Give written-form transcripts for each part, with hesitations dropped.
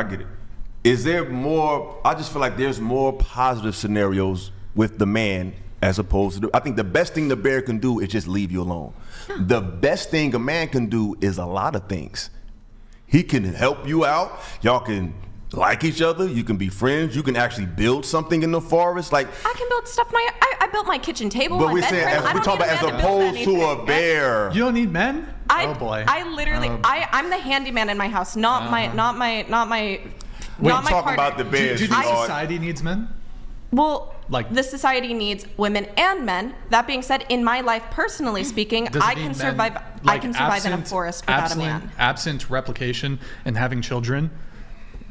I get it. Is there more? I just feel like there's more positive scenarios with the man as opposed to. I think the best thing the bear can do is just leave you alone. The best thing a man can do is a lot of things. He can help you out. Y'all can like each other. You can be friends. You can actually build something in the forest. Like I can build stuff. I built my kitchen table. But my we're saying bedroom. we're talking about as opposed to a bear. You don't need men? Oh boy. I literally I'm the handyman in my house, not my We're partner. talking about the bears. Do you think society needs men? Well, Like- the society needs women and men. That being said, in my life, personally speaking, Does it I mean can men, survive. like I can survive in a forest without a man. Absent replication and having children,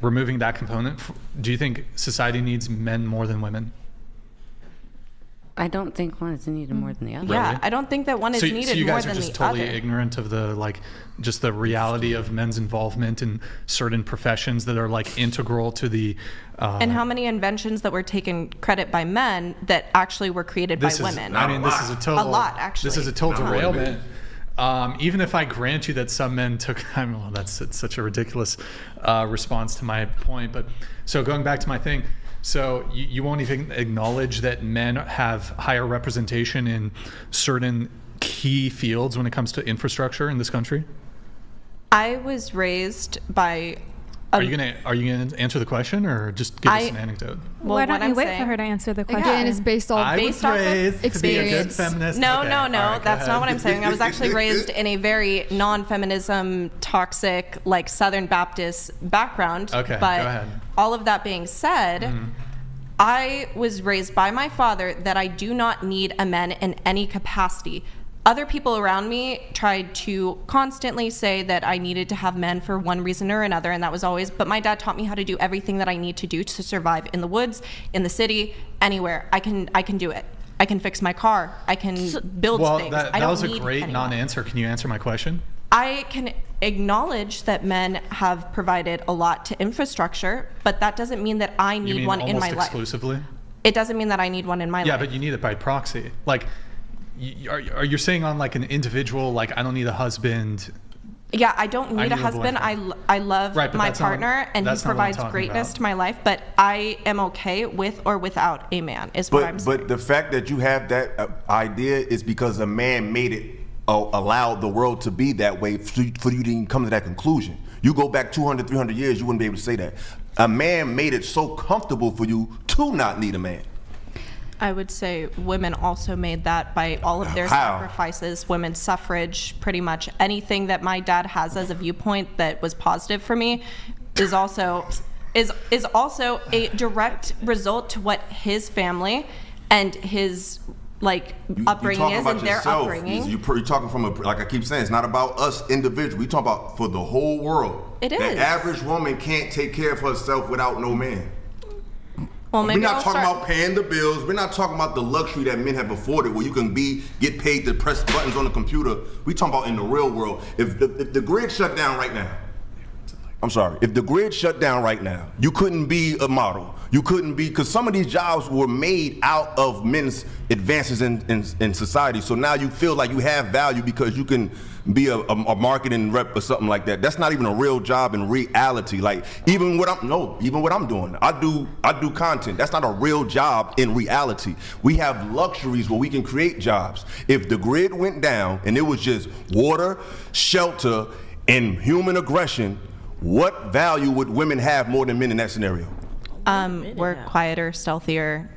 removing that component, do you think society needs men more than women? I don't think one is needed more than the other. Yeah, Really? I don't think that one is So needed you more guys than are just the totally other. ignorant of just the reality of men's involvement in certain professions that are like integral to the. And how many inventions that were taken credit by men that actually were created by women? I mean, this is a total. A lot, actually. This is a total derailment. Even if I grant you that some men took, well, it's such a ridiculous response to my point. But so going back to my thing, so you won't even acknowledge that men have higher representation in certain key fields when it comes to infrastructure in this country? I was raised by. Are you gonna answer the question or just give us an anecdote? Well, Why don't what you I'm wait saying, for her to answer the question? Again, it's based on I was based off of raised to be a good experience. feminist. No, Okay, no, all right, go that's not what ahead. I'm saying. I was actually raised in a very non-feminism, toxic, like Southern Baptist background. Okay, but go ahead. all of that being said, I was raised by my father that I do not need a man in any capacity. Other people around me tried to constantly say that I needed to have men for one reason or another, and that was always, but my dad taught me how to do everything that I need to do to survive in the woods, in the city, anywhere. I can do it. I can fix my car. I can build things. That I don't was a need great anyone. non-answer. Can you answer my question? I can acknowledge that men have provided a lot to infrastructure, but that doesn't mean that I You need mean one in my almost life. exclusively? It doesn't mean that I need one in my Yeah, life. but you need it by proxy. Like, are you saying on like an individual, like I don't need a husband? Yeah, I don't I need a need a husband. boyfriend. I love Right, but my that's not- partner, and he that's not what I'm provides talking greatness about. to my life, but I am okay with or without a man, is what I'm saying. But the fact that you have that idea is because a man made it, allowed the world to be that way for you to even come to that conclusion. You go back 200, 300 years, you wouldn't be able to say that. A man made it so comfortable for you to not need a man. I would say women also made that by all of their How? sacrifices, women's suffrage, pretty much anything that my dad has as a viewpoint that was positive for me is also a direct result to what his family and his upbringing is and their upbringing. You're talking from like I keep saying, it's not about us individually. We talk about for the whole world. It is. The average woman can't take care of herself without no man. Well, maybe We're not I'll talking start- about paying the bills. We're not talking about the luxury that men have afforded where you can get paid to press buttons on the computer. We talking about in the real world. If the grid shut down right now, I'm sorry, if the grid shut down right now, you couldn't be a model. You couldn't be, because some of these jobs were made out of men's advances in society. So now you feel like you have value because you can be a marketing rep or something like that. That's not even a real job in reality. Like even what I'm doing, I do content. That's not a real job in reality. We have luxuries where we can create jobs. If the grid went down and it was just water, shelter, and human aggression, what value would women have more than men in that scenario? We're quieter, stealthier.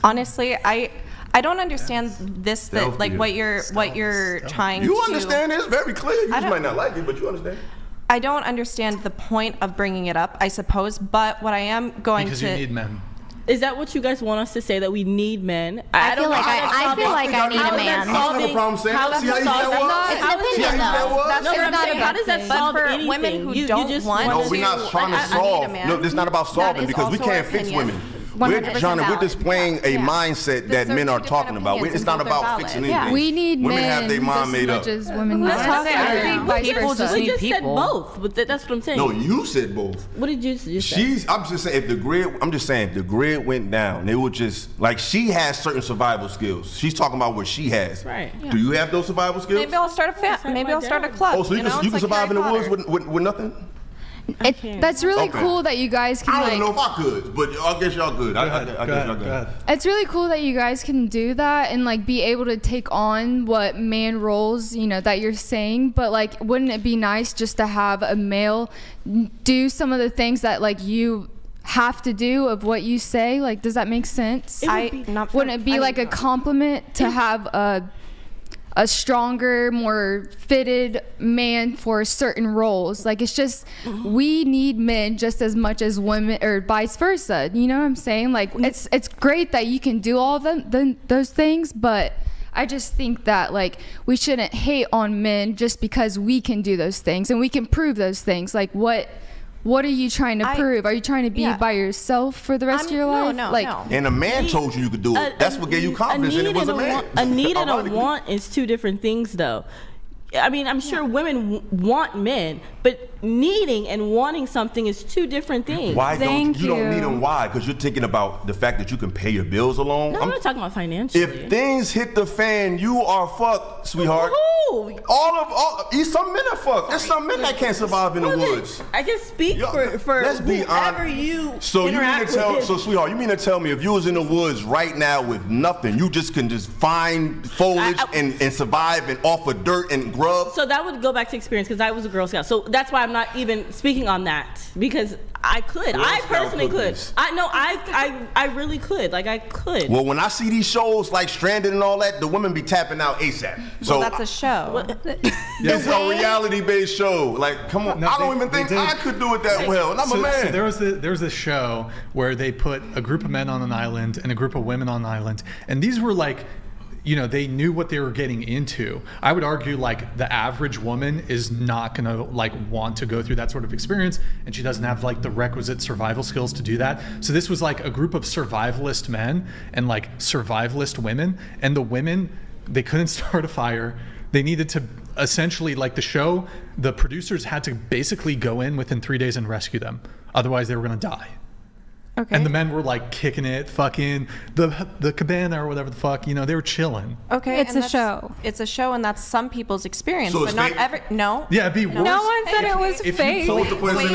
Honestly, I don't understand this, that like what you're trying to. You understand it? It's very clear. You just don't- might not like it, but you understand. I don't understand the point of bringing it up, I suppose, but what I am going Because to. you need men. Is that what you guys want us to say, that we need men? I feel like I need a man. I don't have a problem saying How that. does See how that easy solve that was? It's How an does See how opinion, easy that though. was? That's No, just but I'm not saying, a how bad does that thing. But solve for anything? women who You don't just want No, to- we're not trying to I need a solve. man. No, this is not about That solving is because we also can't fix opinion. women. 100% We're valid. displaying a Yeah. mindset There's that men are different talking about. opinions It's and not both are about valid. fixing Yeah. anything. We need Women men have their mind just made as up. much as women Well, need that's what I'm saying. vice People versa. just We need just said people. both, but that's what I'm saying. No, you said both. What did you just say? I'm just saying if the grid went down, they would just, like, she has certain survival skills. She's talking about what she has. Right. Do you have those survival skills? Maybe I'll start a club. Oh, so you know? can It's like survive in Harry the woods Potter. with nothing? That's really Okay. cool that you guys can I don't like. know if I could, but I guess y'all could. I guess y'all could. It's really cool that you guys can do that and like be able to take on what man roles, that you're saying. But like, wouldn't it be nice just to have a male do some of the things that like you have to do of what you say? Like, does that make sense? Wouldn't it be like a compliment to have a stronger, more fitted man for certain roles? Like, it's just, we need men just as much as women, or vice versa. You know what I'm saying? Like, it's great that you can do all of those things, but I just think that like we shouldn't hate on men just because we can do those things and we can prove those things. Like, what are you trying to prove? Are you trying to be by yourself for the rest of your life? No. And a man told you could do it. That's what gave you confidence, and it was a man. A need and a want is two different things, though. I mean, I'm sure women want men, but needing and wanting something is two different things. Why don't you don't need them? Why? Because you're thinking about the fact that you can pay your bills alone. No, I'm not talking about financially. If things hit the fan, you are fucked, sweetheart. Who? Some men are fucked. There's some men that can't survive in the woods. I can speak for let's be whoever honest. you So you mean interact to tell? with. So sweetheart, you mean to tell me if you was in the woods right now with nothing, you just can just find foliage and survive and offer dirt and grub? So that would go back to experience, because I was a Girl Scout. So that's why I'm not even speaking on that, because I could. I personally could. I really could. Like, I could. Well, when I see these shows like Stranded and all that, the women be tapping out ASAP. So Well, that's a show. it's a reality-based show. Like, come on, I don't even think I could do it that well, and I'm a man. So there was this show where they put a group of men on an island and a group of women on an island, and these were like, they knew what they were getting into. I would argue like the average woman is not gonna like want to go through that sort of experience, and she doesn't have like the requisite survival skills to do that. So this was like a group of survivalist men and like survivalist women, and the women, they couldn't start a fire. They needed to essentially, like the producers had to basically go in within 3 days and rescue them. Otherwise they were gonna die. Okay. And the men were like kicking it, fucking the cabana or whatever the fuck, they were chilling. Okay, It's a show. It's a show, and that's some people's experience, So but it's not fake? every. No. Yeah, it'd be worse. No one said it was if you fake. So what's the point of saying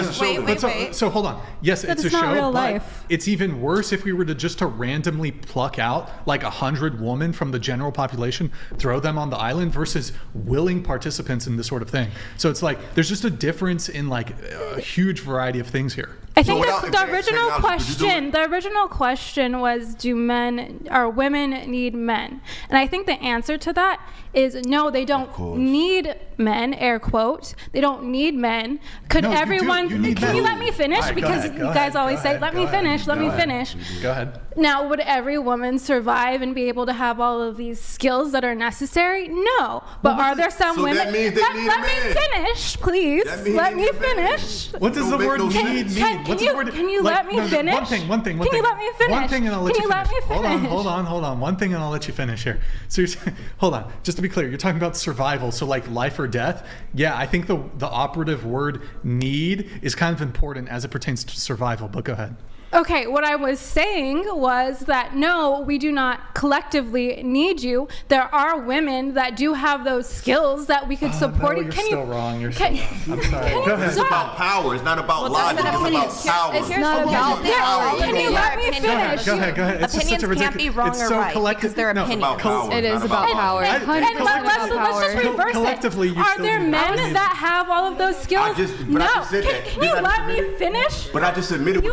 it's a show? Wait. So hold on. Yes, it's a it's not show, real but life. it's even worse if we were to randomly pluck out like 100 women from the general population, throw them on the island, versus willing participants in this sort of thing. So it's like there's just a difference in like a huge variety of things here. I think without the advanced original technology, could you do question, it? the original question was, do men or women need men? And I think the answer to that is no, they don't course. need men, air quote. They don't need men. Could No, you do. everyone, You need can men. you let me finish? All right, go Because ahead, you go guys ahead, always go say, ahead, let go me ahead, finish, let go me ahead. finish. Go ahead. Now, would every woman survive and be able to have all of these skills that are necessary? No. But are there some so women? that means they need let a me man. finish, please. That means Let they me need a man. finish. What does Don't the make word no need sense. mean? What's the word? Can you let me finish? One thing. Can you let me finish? One thing, and I'll let Can you you let finish. me finish? Hold on. One thing, and I'll let you finish here. So you're saying, hold on. Just to be clear, you're talking about survival. So like life or death. Yeah, I think the operative word need is kind of important as it pertains to survival. But go ahead. Okay, what I was saying was that no, we do not collectively need you. There are women that do have those skills that we could support. No, you're Can still you, wrong. You're can, still wrong. I'm sorry. can Go you ahead. It's about power. It's not about logic. that's It's an about opinion. power. Here's not the about thing. power. Yeah, Can you let me finish? Go ahead. It's just such a Opinions can't be wrong it's or so right collective. because they're No, opinions. About power. It It's is not about logic. power. And Let's just reverse collectively, it. you Are still there do. men that have all of those skills? But I No. just said that. Can Didn't you I just let me admit it? finish? But I just admitted. You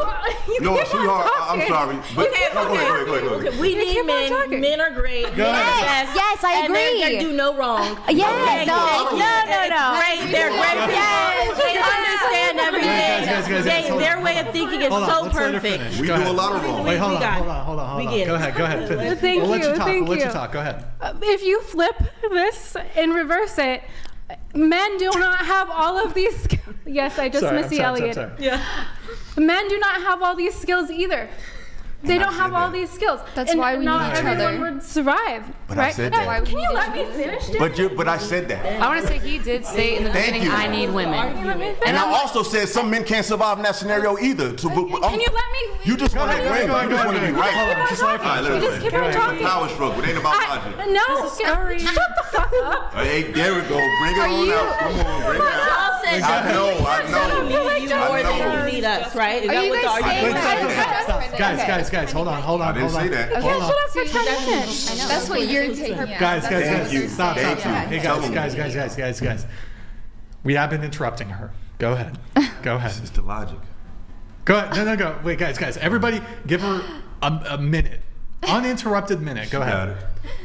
No, keep on sweetheart, I'm talking. sorry. But Okay, no, go ahead. Okay, we need keep on men. talking. Men are great. Go ahead. Yes, Yes, I and they agree. do no wrong. Yeah, Okay, no. Great, they're great people. They understand everything. Guys, Their way of thinking is Hold on, so let's let her perfect. finish. We Go do ahead. a lot of wrong. Wait, hold We got it. on. We get it. Go ahead. Finish. Thank We'll let you, you talk. thank We'll let you. you talk. Go ahead. If you flip this and reverse it, men do not have all of these. Yes, I just Sorry, Missy I'm sorry. Elliott. Yeah. Men do not have all these skills either. They don't have all these skills. That's and why we not need each everyone other. would survive. But I right? said Now, that. Can you let me finish? But I said that. I want to say he did say in the Thank beginning, you. I need women. Can you let me finish? And I also said some men can't survive in that scenario either. So, Can you let me? You just want to Go ahead, win. go ahead, You just want to be right. Hold on, just let her All right, finish. let her just keep finish. on It's a talking. power struggle. It ain't about logic. No, shut the fuck up. Hey, there we go. Bring it Are on you- out. Come on, bring it out. Y'all I know. We need you more than you need us, right? Is Are that you what the guys saying argument is? that? Guys, hold on. I didn't say that. Okay, Hold on. shut up for 10 minutes. That's what you're taking. Guys, Thank you. stop. Thank you. Hey, Tell them. guys. We have been interrupting her. Go ahead. It's the logic. Go ahead. No, go. Wait, guys. Everybody give her a minute. Uninterrupted minute. Go Got ahead. it.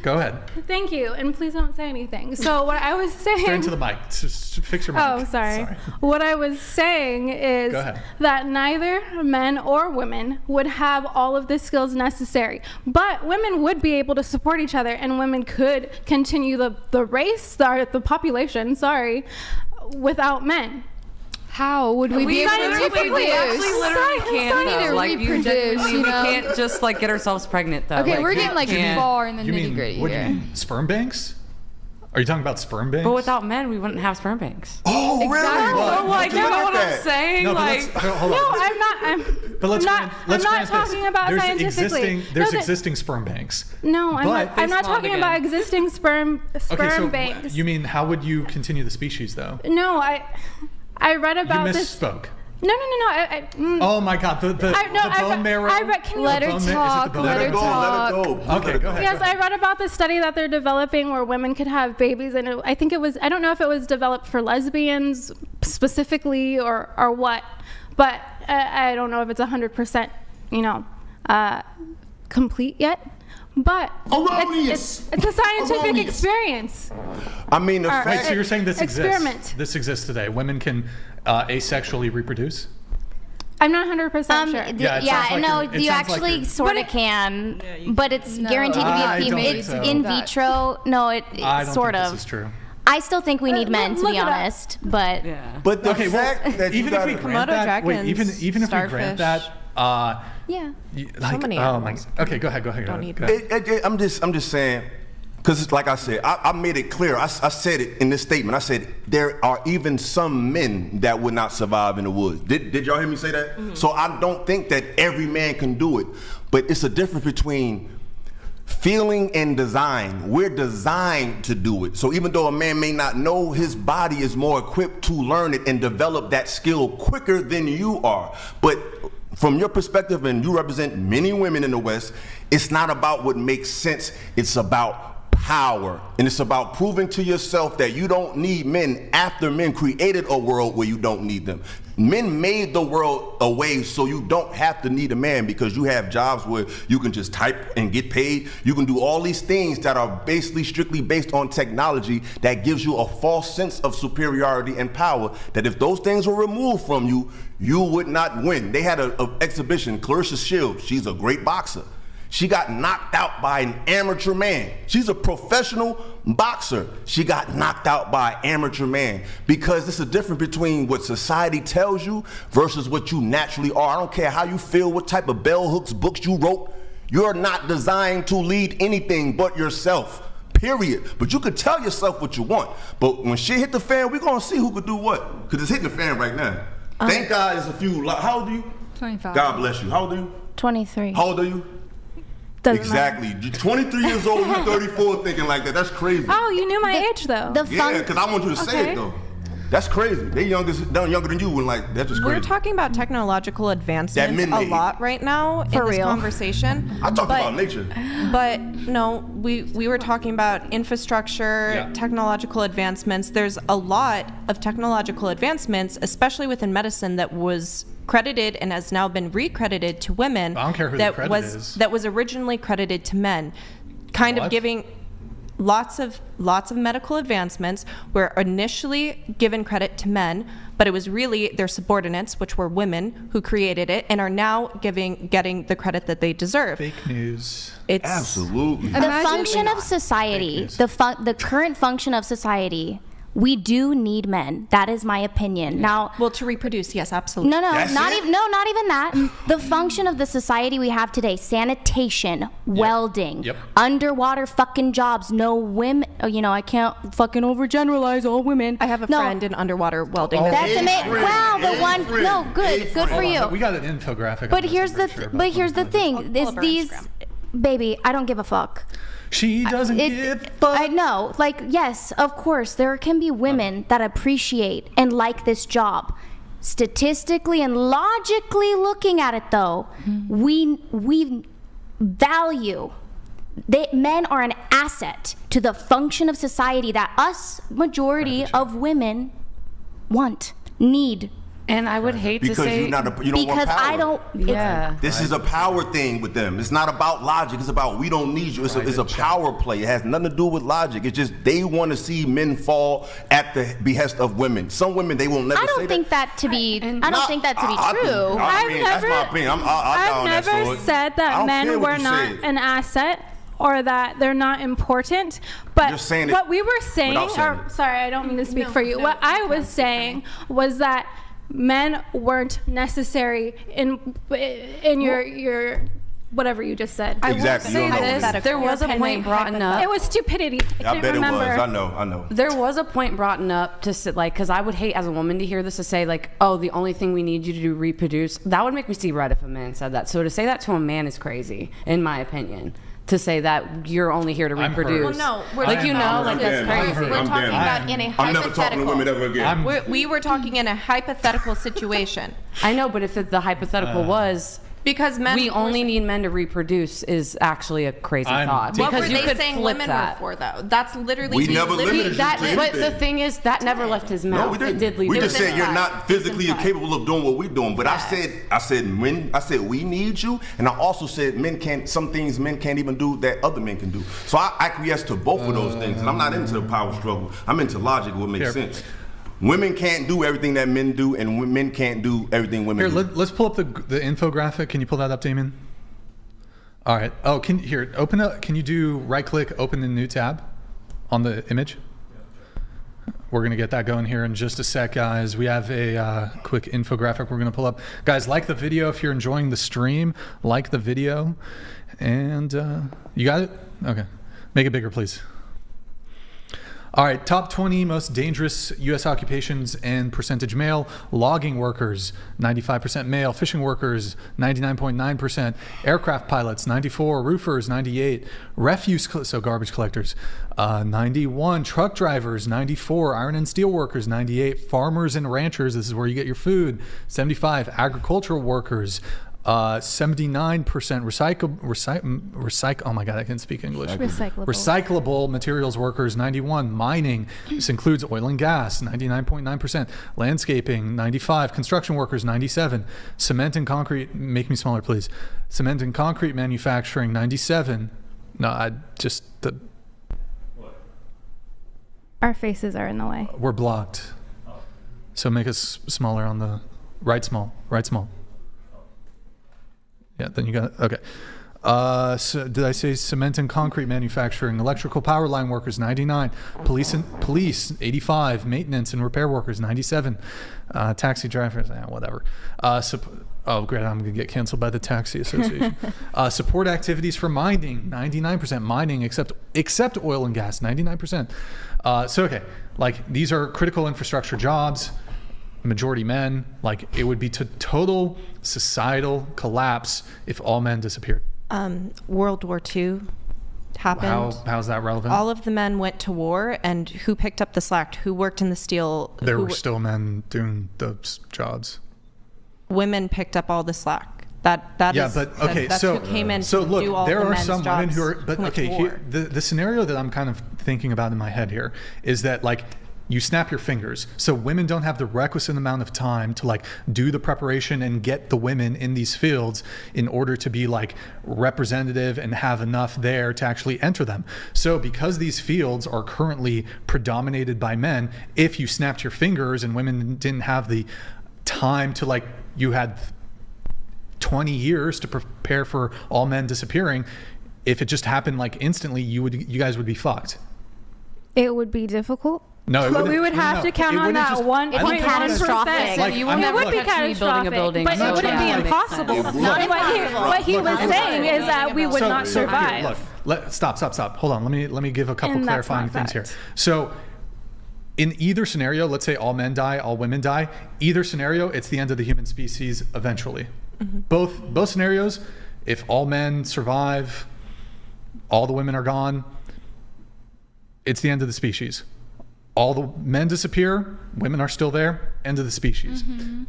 Go ahead. Thank you, and please don't say anything. So what I was saying. Straight into the mic. Just fix your mic. Oh, sorry. What I was saying is Go ahead. that neither men or women would have all of the skills necessary, but women would be able to support each other, and women could continue the race, the population, without men. How would we be able to scientifically reproduce? actually literally can't. We need to Like, you reproduce, genuinely- you know? We can't just like get ourselves pregnant though. Okay, Like, we're we getting like can't. far in the You nitty mean gritty what do you here. mean? Sperm banks? Are you talking about sperm banks? But without men, we wouldn't have sperm banks. Oh, really? Exactly. Well, So like, you know what I'm saying? No, but Like, hold on. No, I'm not. But let's I'm grant not this. talking about There's scientifically. There's No, existing sperm banks. No, I'm But- not Spawned talking again. about existing sperm Okay, so banks. you mean how would you continue the species though? No, I read You about this. misspoke. No. Oh my God, the bone marrow. Can you Let her bone marrow- is it the talk. bone Let Let her it go. Let talk. it go. Okay, go ahead. Yes, I read about the study that they're developing where women could have babies, and I think it was, I don't know if it was developed for lesbians specifically or what, but I don't know if it's 100%, complete yet. But it's a scientific experience. I mean, the Wait, Wait, fact. so you're saying this Experiment. exists? This exists today. Women can asexually reproduce? I'm not 100% sure. Yeah, it sounds like no, you're- it you sounds like actually you're- sort But of can, you but it's No. guaranteed to be I a don't female. think It's so. in That. vitro. No, I don't sort think of. this is true. I still think we need men, to look be it up. honest, but Yeah. But the Okay, well, fact that you even if we got grant Komodo that, wait, even dragons, if we grant starfish. that, yeah. like, many oh my, animals. okay, go ahead. Don't need Go ahead. I'm just saying, because like I said, I made it clear. I said it in this statement. I said there are even some men that would not survive in the woods. Did y'all hear me say that? So I don't think that every man can do it, but it's a difference between feeling and design. We're designed to do it. So even though a man may not know, his body is more equipped to learn it and develop that skill quicker than you are. But from your perspective, and you represent many women in the West, it's not about what makes sense. It's about power. And it's about proving to yourself that you don't need men after men created a world where you don't need them. Men made the world a way so you don't have to need a man, because you have jobs where you can just type and get paid. You can do all these things that are basically strictly based on technology that gives you a false sense of superiority and power, that if those things were removed from you, you would not win. They had an exhibition, Clarissa Shields, she's a great boxer. She got knocked out by an amateur man. She's a professional boxer. She got knocked out by an amateur man, because there's a difference between what society tells you versus what you naturally are. I don't care how you feel, what type of bell hooks books you wrote. You're not designed to lead anything but yourself, period. But you could tell yourself what you want. But when shit hit the fan, we're going to see who could do what. Because it's hitting the fan right now. Thank God it's a few. How old are you? 25. God bless you. How old are you? 23. How old are you? Doesn't Exactly. You're 23 years old, you're 34 thinking like that. That's crazy. Oh, you knew my age though. Yeah, because I want you to say Okay. it though. That's crazy. They're younger than you, and like that's just crazy. We're talking about technological advancements men a made. lot right now in this real. conversation. I talked but- about nature. But no, we were talking about infrastructure, Yeah. technological advancements. There's a lot of technological advancements, especially within medicine, that was credited and has now been recredited to women. I don't care who the credit is. That was originally credited to men, kind What? of giving lots of medical advancements were initially given credit to men, but it was really their subordinates, which were women, who created it and are now getting the credit that they deserve. Fake news. It's Absolutely. The function of society, the current function of society, we do need men. That is my opinion. Now, well, to reproduce, yes, absolutely. no, That's not it? even not even that. The function of the society we have today: sanitation, welding, Yep. underwater fucking jobs. No women. I can't fucking overgeneralize all women. I have a friend in underwater welding. Oh. That's amazing. friend. Wow, the A one. friend. No, good A for friend. you. We got an infographic. on But this, here's I'm the pretty sure, but here's the let me find it. thing: is pull up our these Instagram. baby, I don't give a fuck. She doesn't give a fuck. I know. Like, yes, of course, there can be women that appreciate and like this job. Statistically and logically looking at it, though, we value that men are an asset to the function of society that us, majority of women, need. And I would hate to Because say you don't want Because power. I don't. yeah. This is a power thing with them. It's not about logic. It's about we don't need you. It's a power play. It has nothing to do with logic. It's just they want to see men fall at the behest of women. Some women, they will never I say don't think that to be. I don't think that to be true. That's my opinion. I've never said that men were not an an asset or that they're not important. But Just saying it what we were saying, without saying or it. sorry, I don't mean to speak for you. What I was saying was that men weren't necessary in your whatever you just said. Exactly. Say You don't know this, what it is. there was a point brought up. It was stupidity. I I can't bet remember. it was. I know. There was a point brought up to sit like, because I would hate as a woman to hear this, to say like, oh, the only thing we need you to do reproduce. That would make me see red if a man said that. So to say that to a man is crazy, in my opinion. To say that you're only here to I'm hurt. reproduce. Well, no, we're like, you know, like that's I'm crazy. hurt. We're I'm talking damn. about in a I'm never talking to women ever again. We were talking in a hypothetical situation I know, but if the hypothetical was because men. we only need men to reproduce is actually a crazy I'm thought. What Because were you they could saying flip women that. were for, though? That's literally. We being never literally- limited That, you to but the anything. thing is, that never left his mouth. No, we didn't. It did leave We it just in said his you're mouth. not physically capable of doing what we're doing. But I said we need you, and I also said some things men can't even do that other men can do. So I acquiesce to both of those things, and I'm not into the power struggle. I'm into logic, what makes sense. Women can't do everything that men do, and men can't do everything women Here, do. let's pull up the infographic. Can you pull that up, Damon? All right. Oh, open up. Can you do right click, open the new tab on the image? We're going to get that going here in just a sec, guys. We have a quick infographic we're going to pull up. Guys, like the video if you're enjoying the stream. Like the video. And you got it? Okay. Make it bigger, please. All right, top 20 most dangerous U.S. occupations and percentage male. Logging workers, 95% male. Fishing workers, 99.9%. Aircraft pilots, 94. Roofers, 98. So garbage collectors, 91. Truck drivers, 94. Iron and steel workers, 98. Farmers and ranchers, this is where you get your food, 75. Agricultural workers, 79%. Recycle. Oh my God, I can't speak English. Recyclable materials workers, 91. Mining. This includes oil and gas, 99.9%. Landscaping, 95. Construction workers, 97. Cement and concrete. Make me smaller, please. Cement and concrete manufacturing, 97. No, Our faces are in the way. we're blocked. So make us smaller on the right. Small. Yeah, then you got it. Okay. So did I say cement and concrete manufacturing? Electrical power line workers, 99. Police, 85. Maintenance and repair workers, 97. Taxi drivers, whatever. Oh, great! I'm gonna get canceled by the taxi association. Support activities for mining, 99%. Mining, except oil and gas, 99%. Okay, like these are critical infrastructure jobs. Majority men. Like it would be to total societal collapse if all men disappeared. World War II happened. How's that relevant? All of the men went to war, and who picked up the slack? Who worked in the steel? There were still men doing those jobs. Women picked up all the slack. That's who came in to look, do all there the are men's some jobs women who are, but went to okay, war. the scenario that I'm kind of thinking about in my head here is that like you snap your fingers. So women don't have the requisite amount of time to like do the preparation and get the women in these fields in order to be like representative and have enough there to actually enter them. So because these fields are currently predominated by men, if you snapped your fingers and women didn't have the time to like, you had 20 years to prepare for all men disappearing, if it just happened like instantly, you guys would be fucked. It would be difficult. No, but we would have to count on that 1.1%. Catastrophic. You it would be catastrophic, building, but it wouldn't be impossible. What he was saying is that we would not survive. Here, stop. Hold on. Let me give a couple And that's clarifying not things here. fact. So, in either scenario, let's say all men die, all women die. Either scenario, it's the end of the human species eventually. Mm-hmm. Both scenarios, if all men survive, all the women are gone, it's the end of the species. All the men disappear, women are still there, end of the species.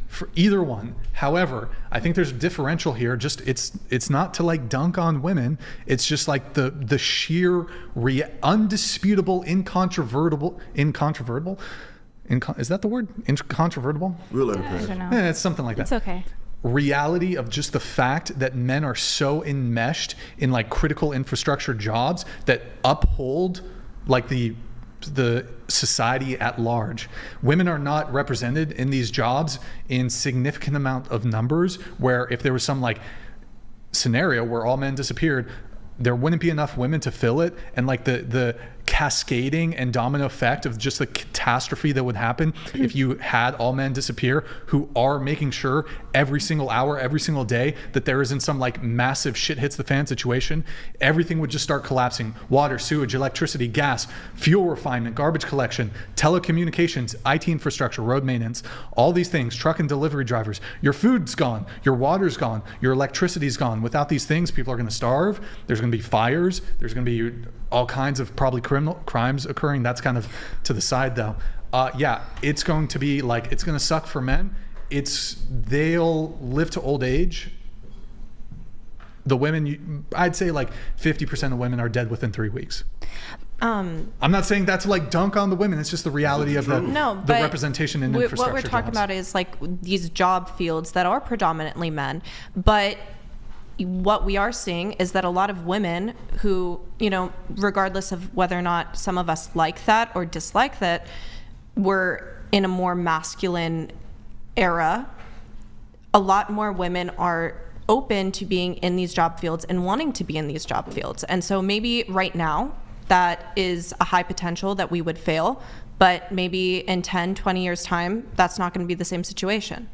For either one. However, I think there's a differential here. Just it's not to like dunk on women. It's just like the sheer undisputable, incontrovertible, is that the word? Incontrovertible? Real I don't know. It's something like that. It's okay. Reality of just the fact that men are so enmeshed in like critical infrastructure jobs that uphold like the society at large. Women are not represented in these jobs in significant amount of numbers, where if there was some like scenario where all men disappeared, there wouldn't be enough women to fill it, and like the cascading and domino effect of just the catastrophe that would happen if you had all men disappear, who are making sure every single hour, every single day that there isn't some like massive shit hits the fan situation. Everything would just start collapsing. Water, sewage, electricity, gas, fuel refinement, garbage collection, telecommunications, IT infrastructure, road maintenance, all these things, truck and delivery drivers. Your food's gone, your water's gone, your electricity's gone. Without these things, people are going to starve. There's going to be fires. There's going to be all kinds of probably crimes occurring. That's kind of to the side though. Yeah, it's going to be like, it's going to suck for men. They'll live to old age. The women, I'd say like 50% of women are dead within 3 weeks. I'm not saying that to like dunk on the women. It's just the reality of the representation in infrastructure what we're talking jobs. about is like these job fields that are predominantly men, but what we are seeing is that a lot of women who, you know, regardless of whether or not some of us like that or dislike that, we're in a more masculine era. A lot more women are open to being in these job fields and wanting to be in these job fields. And so maybe right now that is a high potential that we would fail, but maybe in 10, 20 years time, that's not going to be the same situation.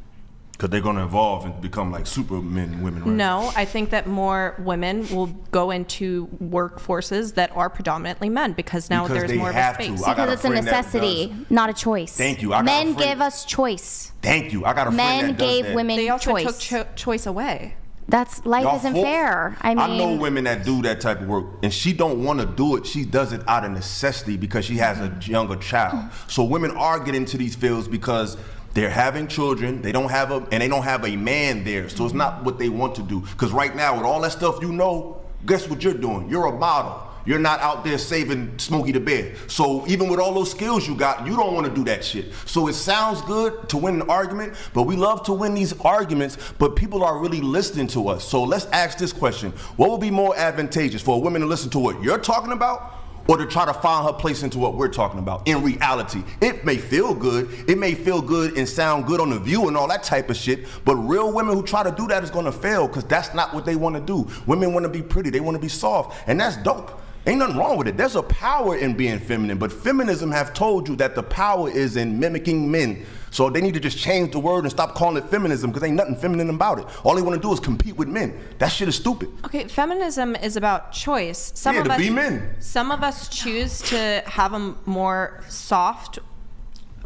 Because they're going to evolve and become like super men and women, right? No, I think that more women will go into workforces that are predominantly men because now Because there's they more of a have to. space. I got Because a it's a friend that necessity, does- not a choice. Thank you. I got a Men friend- give us choice. Thank you. I got a friend Men that does gave that. women They also choice. took choice away. That's life Y'all isn't for- fair. I mean, know women that do that type of work, and she don't want to do it. She does it out of necessity because she has a younger child. So women are getting into these fields because they're having children. They don't have a man there. So it's not what they want to do. Because right now, with all that stuff, you know, guess what you're doing? You're a model. You're not out there saving Smokey the Bear. So even with all those skills you got, you don't want to do that shit. So it sounds good to win an argument, but we love to win these arguments, but people are really listening to us. So let's ask this question. What would be more advantageous for a woman to listen to what you're talking about, or to try to find her place into what we're talking about? In reality, it may feel good. It may feel good and sound good on The View and all that type of shit, but real women who try to do that is gonna fail because that's not what they wanna do. Women wanna be pretty, they wanna be soft, and that's dope. Ain't nothing wrong with it. There's a power in being feminine, but feminism have told you that the power is in mimicking men. So they need to just change the word and stop calling it feminism because ain't nothing feminine about it. All they want to do is compete with men. That shit is stupid. Okay, feminism is about choice. Some of to us, be men. Some of us choose to have a more soft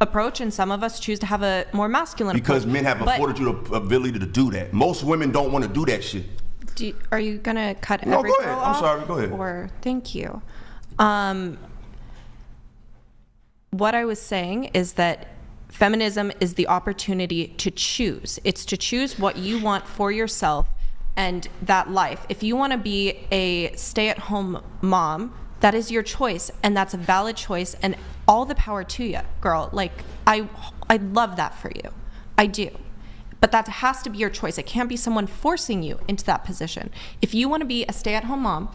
approach, and some of us choose to have a more masculine Because approach. men have But afforded you the ability to do that. Most women don't want to do that shit. are you gonna cut No, every go ahead. girl I'm off? sorry, go ahead. Or thank you. What I was saying is that feminism is the opportunity to choose. It's to choose what you want for yourself and that life. If you want to be a stay-at-home mom, that is your choice, and that's a valid choice, and all the power to you, girl. Like, I love that for you. I do. But that has to be your choice. It can't be someone forcing you into that position. If you want to be a stay-at-home mom,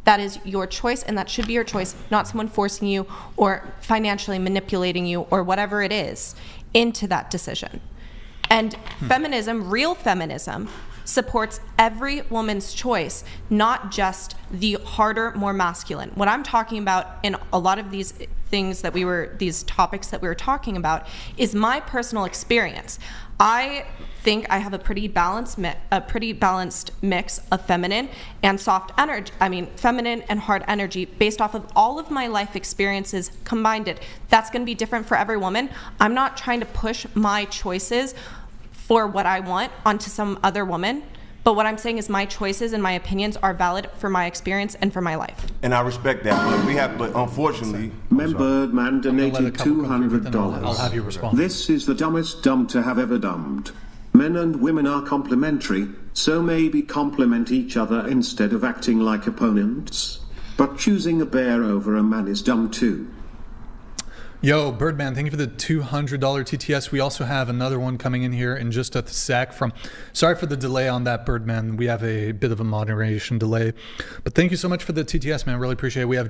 that is your choice, and that should be your choice, not someone forcing you or financially manipulating you or whatever it is into that decision. And feminism, real feminism, supports every woman's choice, not just the harder, more masculine. What I'm talking about in a lot of these things that these topics that we were talking about, is my personal experience. I think I have a pretty balanced mix of feminine and soft energy. I mean, feminine and hard energy based off of all of my life experiences combined. That's going to be different for every woman. I'm not trying to push my choices for what I want onto some other woman, But what I'm saying is my choices and my opinions are valid for my experience and for my life. And I respect that, but unfortunately, Birdman donated $200. I'll have you respond. This is the dumbest dumb to have ever dumbed. Men and women are complementary, so maybe complement each other instead of acting like opponents. But choosing a bear over a man is dumb too. Yo, Birdman, thank you for the $200 TTS. We also have another one coming in here in just a sec from, sorry for the delay on that, Birdman. We have a bit of a moderation delay. But thank you so much for the TTS, man. Really appreciate it. We have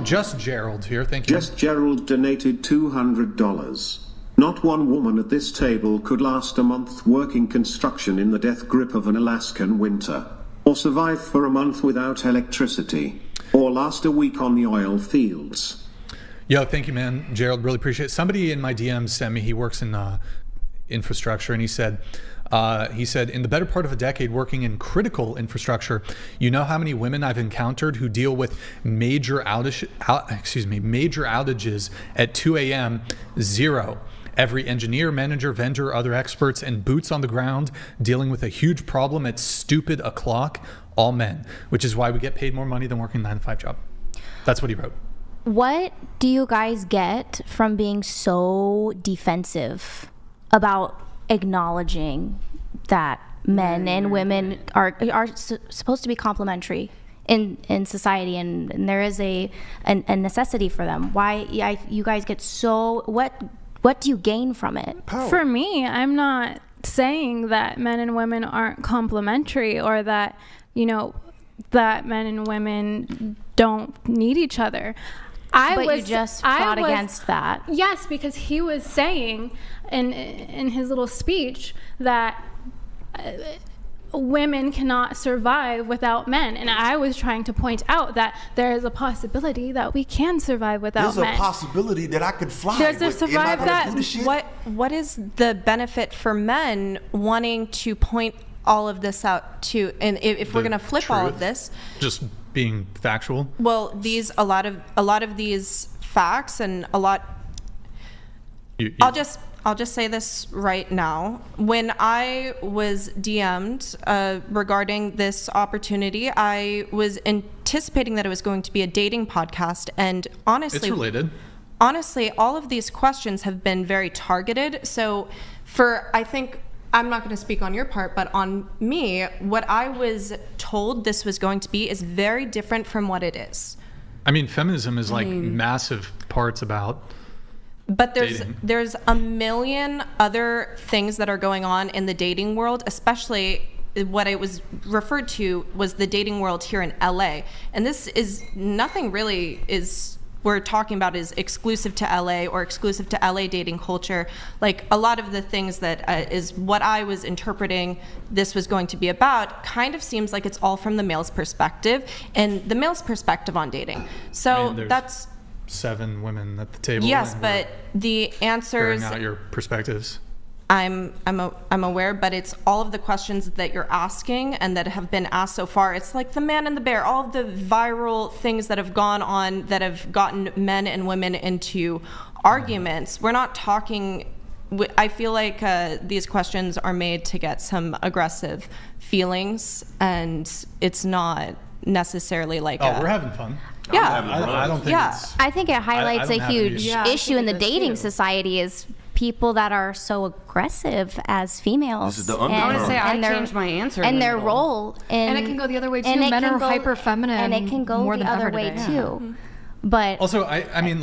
just Gerald here. Thank you. Just Gerald donated $200. Not one woman at this table could last a month working construction in the death grip of an Alaskan winter, or survive for a month without electricity, or last a week on the oil fields. Yo, thank you, man. Gerald, really appreciate it. Somebody in my DMs sent me, he works in infrastructure, and he said, in the better part of a decade working in critical infrastructure, you know how many women I've encountered who deal with major outages at 2 a.m.? Zero. Every engineer, manager, vendor, other experts, and boots on the ground dealing with a huge problem at stupid o'clock, all men, which is why we get paid more money than working a 9-to-5 job. That's what he wrote. What do you guys get from being so defensive about acknowledging that men and women are supposed to be complementary in society, and there is a necessity for them? Why you guys get so what do you gain from it? Power. For me, I'm not saying that men and women aren't complementary, or that, that men and women don't need each other. You just fought against that. Yes, because he was saying in his little speech that women cannot survive without men, and I was trying to point out that there is a possibility that we can survive without men. There's a possibility that I could fly. There's a survive that. What is the benefit for men wanting to point all of this out to? And if we're going to flip all of this, just being factual. Well, a lot of these facts and a lot. I'll just say this right now. When I was DM'd regarding this opportunity, I was anticipating that it was going to be a dating podcast, and honestly, it's related. Honestly, all of these questions have been very targeted. So, I think, I'm not going to speak on your part, but on me, what I was told this was going to be is very different from what it is. I mean, feminism is massive parts about. But dating. there's a million other things that are going on in the dating world, especially what it was referred to was the dating world here in LA. And this is nothing really we're talking about is exclusive to LA or exclusive to LA dating culture. Like, a lot of the things that is what I was interpreting this was going to be about kind of seems like it's all from the male's perspective and the male's perspective on dating. So that's 7 women at the table. Yes, but the answers. Figuring out your perspectives. I'm aware, but it's all of the questions that you're asking and that have been asked so far. It's like the man and the bear, all of the viral things that have gone on that have gotten men and women into arguments. We're not talking. I feel like these questions are made to get some aggressive feelings, and it's not necessarily like. Oh, we're having fun. Yeah, I don't think. I think it highlights a huge issue in the dating too. Society is people that are so aggressive as females. This is the undertone. I want to say I their- changed my answer. and their role in, And it can go the other way too. and it Men can are go- hyper feminine and it can go more the than other ever way today. too. But Also, I mean,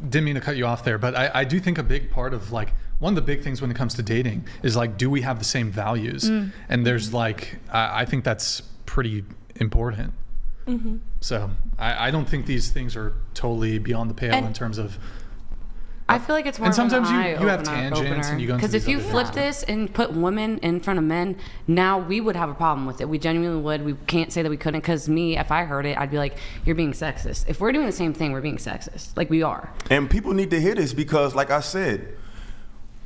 didn't mean to cut you off there, but I do think a big part of one of the big things when it comes to dating is do we have the same values? And there's I think that's pretty important. Mm-hmm. So I don't think these things are totally beyond the pale in terms of. I feel like it's more. And sometimes of an you have tangents and you go into because if these you other flip things. this and put women in front of men, now we would have a problem with it. We genuinely would. We can't say that we couldn't, because if I heard it, I'd be like, "You're being sexist." If we're doing the same thing, we're being sexist. Like we are. And people need to hear this because, like I said,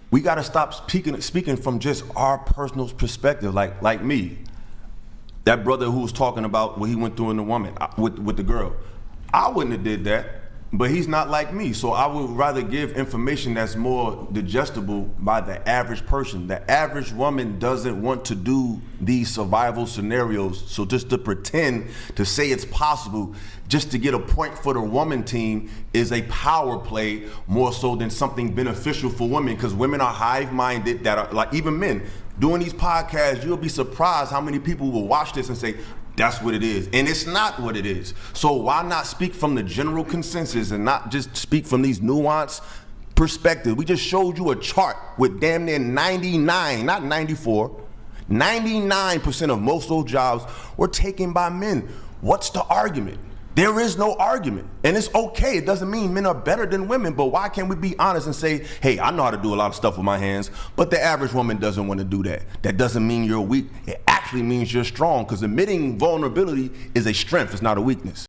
we got to stop speaking from just our personal perspective. Like me, that brother who was talking about what he went through in the woman with the girl, I wouldn't have did that. But he's not like me, so I would rather give information that's more digestible by the average person. The average woman doesn't want to do these survival scenarios, so just to pretend to say it's possible just to get a point for the woman team is a power play more so than something beneficial for women, because women are hive-minded, that are like, even men doing these podcasts, you'll be surprised how many people will watch this and say, that's what it is. And it's not what it is. So why not speak from the general consensus and not just speak from these nuanced perspectives? We just showed you a chart with damn near 99, not 94, 99% of most of those jobs were taken by men. What's the argument? There is no argument. And it's okay. It doesn't mean men are better than women, but why can't we be honest and say, hey, I know how to do a lot of stuff with my hands, but the average woman doesn't want to do that. That doesn't mean you're weak. It actually means you're strong, because admitting vulnerability is a strength. It's not a weakness.